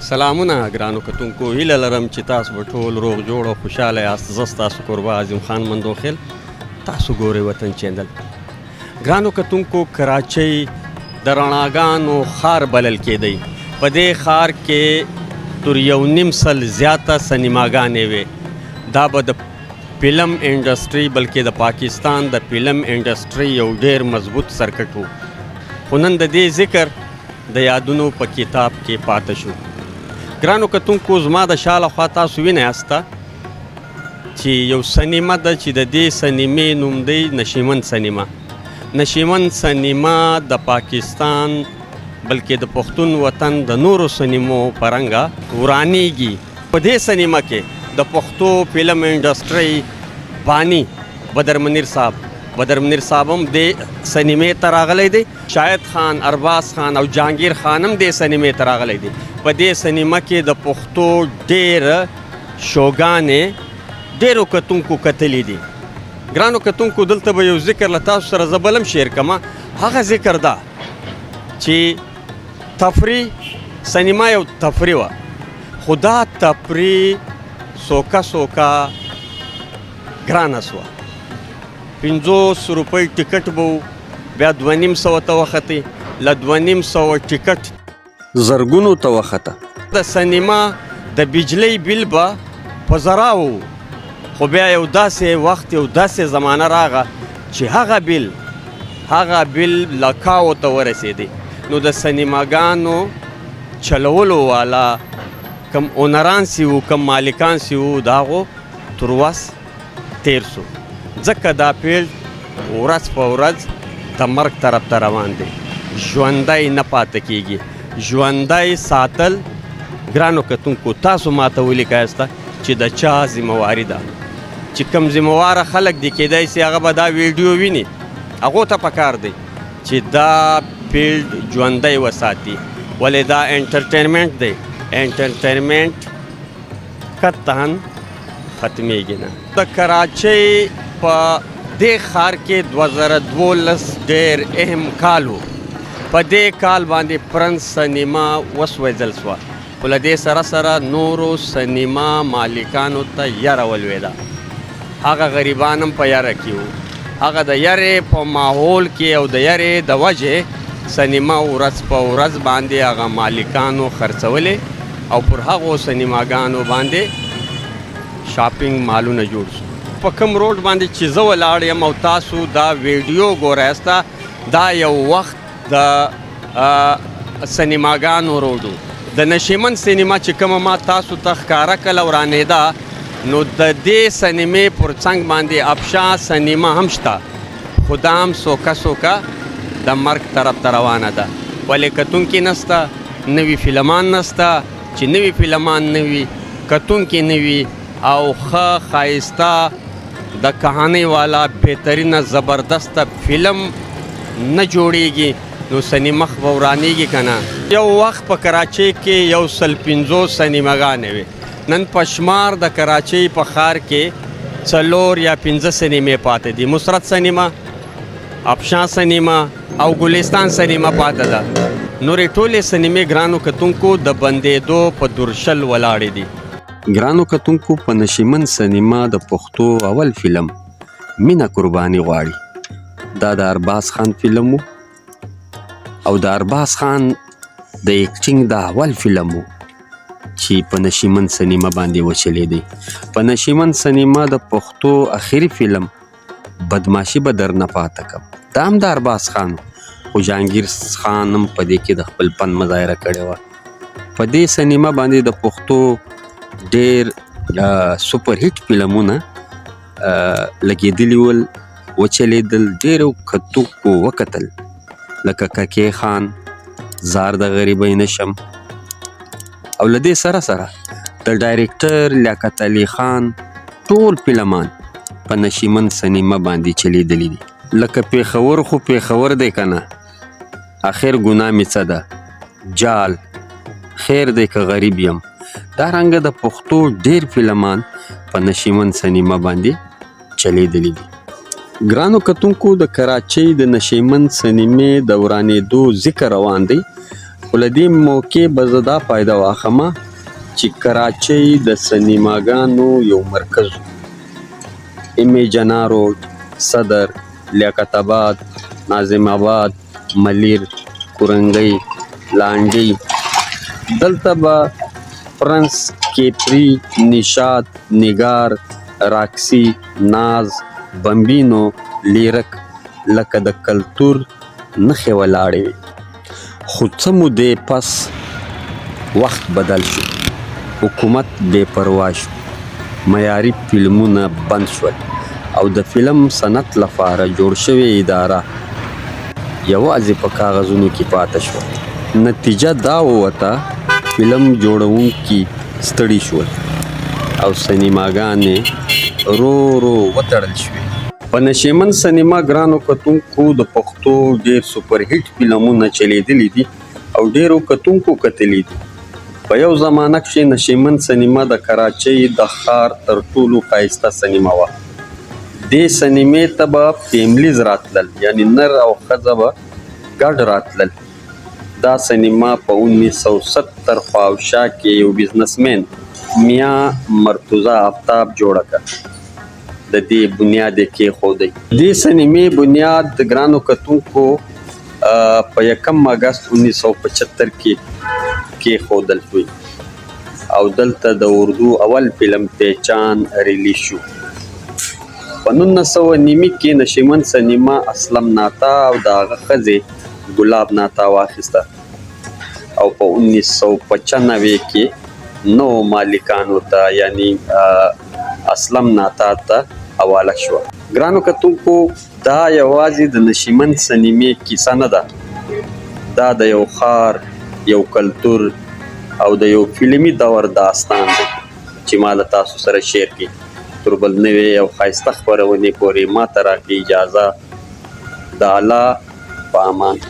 سلامونه ګرانو کتونکو، هیله لرم چې تاسو به ټول روغ جوړ او خوشحاله یاست. زه ستاسو کوربه عظیم خان مندوخیل، تاسو ګورئ وطن چینل. ګرانو کتونکو، کراچۍ د رڼاګانو ښار بلل کېدی. په دې ښار کې تر 1.5 سل زیاته سینماګانې وې. دا به د فلم انډسټري بلکې د پاکستان د فلم انډسټري یو ډېر مضبوط سرکټ و، خو نن د دې ذکر د یادونو په کتاب کې پاته شو. ګرانو کتونکو، زما د شا لخوا تاسو وینئ یاسته چې یو سینما ده چې د دې سینمې نوم دی نشیمن سینما. نشیمن سینما د پاکستان بلکې د پښتون وطن د نورو سینمو په رنګه ورانیږي. په دې سینما کې د پښتو فلم انډسټري بانی بدر منیر صاحب هم دې سینمې ته راغلی دی. شاهد خان، ارباز خان او جهانگیر خان هم دې سینمې ته راغلی دی. په دې سینما کې د پښتو ډېر شوګانې ډېرو کتونکو کتلی دي. ګرانو کتونکو، دلته به یو ذکر له تاسو سره زه بل هم شیر کړم. هغه ذکر ده چې تفریح سینما یو تفریح وه، خو دا تفریح سوکه ګرانه سوه. 500 روپۍ ټکټ به و، بیا 2,500 ته وختې، له 2,500 ټکټ زرګونو ته وخته. د سینما د بجلی بیل به په زراو، خو بیا یو داسې وخت یو داسې زمانه راغه چې هغه بیل لکاو ته ورسېدی. نو د سینماګانو چلولو والا کم اونران سی وو، کم مالکان سی وو، د هغو تر وس تیر سو. ځکه دا فیلډ ورځ په ورځ د مرګ طرف ته روان دی. ژوندی نه پاته کیږي. ژوندی ساتل ګرانو کتونکو، تاسو ماته ولیکایسته چې د چا ذمواري ده. چې کم ذمواره خلک دي، کیدای سي هغه به دا ویډیو ویني، هغو ته پکار دی چې دا فیلډ ژوندی وساتي. ولې دا انټرټینمنټ دی. انټرټینمنټ قطعا ختمیږي نه. د کراچۍ په دې ښار کې 2012 ډېر اهم کال و. په دې کال باندې پرنس سینما وسوځل سوه، خو له دې سره نورو سینما مالکانو ته یره ولوېده. هغه غریبان هم په یره کې وو. هغه د یرې په ماحول کې او د یرې د وجې سینما ورځ په ورځ باندې هغه مالکانو خرڅولې او پر هغو سینماګانو باندې شاپینګ مالونه جوړ شو. په کوم روډ باندې چې زه ولاړ یم او تاسو دا ویډیو ګورئ، دا یو وخت د سینماګانو روډ و. د نشیمن سینما چې کومه ما تاسو ته ښکاره کړله ورانېده، نو د دې سینمې پر څنګ باندې افشا سینما هم شته، خو دا هم سوکه د مرګ طرف ته روانه ده. ولې کتونکي نسته، نوي فلمان نسته. چې نوي فلمان نه وي، کتونکي نه وي، او ښه ښایسته د کهانۍ والا بهترینه زبردسته فلم نه جوړیږي، نو سینما خو به ورانیږي که نه. یو وخت په کراچۍ کې 150 سینماګانې وې. نن په شمار د کراچۍ په ښار کې 4 یا 5 سینمې پاتې دي. مسرت سینما، افشا سینما او ګلستان سینما پاته ده. نورې ټولې سینمې ګرانو کتونکو د بندېدو په درشل ولاړې دي. ګرانو کتونکو، په نشیمن سینما د پښتو اول فلم مینه قرباني غواړي. دا د ارباز خان فلم و، او د ارباز خان د ایکټینګ د اول فلم و چې په نشیمن سینما باندې وچلېدی. په نشیمن سینما د پښتو اخري فلم بدماشي به درنه پاته کم، دا هم د ارباز خان و، خو جهانگیر خان هم په دې کې د خپل فن مظاهره کړې وه. په دې سینما باندې د پښتو ډېر سپر هیټ فلمونه لګېدلي ول، وچلېدل. ډېرو کتونکو وکتل، لکه ککې خان، زار د غریبۍ نشم، او له دې سره د ډایرکټر لیاقت علي خان ټول فلمان په نشیمن سینما باندې چلیدلی دي. لکه پیښور خو پیښور دی که نه، آخر ګناه مې څه ده، جال خیر دی که غریب یم. دارنګه د پښتو ډېر فلمان په نشیمن سینما باندې چلیدلی دي. ګرانو کتونکو، د کراچۍ د نشیمن سینمې د ورانېدو ذکر روان دی. خو له دې موقع به زه دا فایده واخلمه چې کراچۍ د سینماګانو یو مرکز و. ایم جنا روډ، صدر، لیاقت آباد، ناظم آباد، ملیر، کورنګۍ، لانډۍ، دلته به پرنس، کیپری، نشاد، نگار، راکسي، ناز، بمبینو، لیرک لکه د کلتور نښې ولاړې وي. خو څه مودې پس وخت بدل شو، حکومت بې پروا شو، معیاري فلمونه بند شول او د فلم صنعت لپاره جوړ شوې اداره یوازې په کاغذونو کې پاتې شوه. نتیجه دا ووته فلم جوړونکي ستړي شول او سینماګانې ورو وتړل شوې. په نشیمن سینما ګرانو کتونکو د پښتو ډېر سوپر هیټ فلمونه چلیدلي دي او ډېرو کتونکو کتلي دي. په یو زمانه کښې نشیمن سینما د کراچۍ د ښار تر ټولو ښایسته سینما وه. دې سینمې ته به فیملیز راتلل، یعنې نر او ښځه به ګډ راتلل. دا سینما په 1970 خواوشا کې یو بزنسمین میاں مرتضی آفتاب جوړه کړه. د دې بنیاد یې کېښودی. دې سینمې بنیاد د ګرانو کتونکو په 1 اګست 1975 کې کېښودل شوی او دلته د اردو اول فلم پہچان ریلیز شو. په 1990 کې نشیمن سینما اسلم ناتا او د هغه ښځې ګلاب ناتا واخیسته او په 1995 کې نو مالکانو ته یعنی اسلم ناتا ته حواله شوه. ګرانو کتونکو دا یوازې د نشیمن سینمې کیسه نه ده، دا د یو ښار، یو کلتور او د یو فلمي دور داستان دی چې ما له تاسو سره شیر کړي. تر بل نوې او ښایسته خپرونې پورې ما ته راکړئ اجازه. د الله په امان.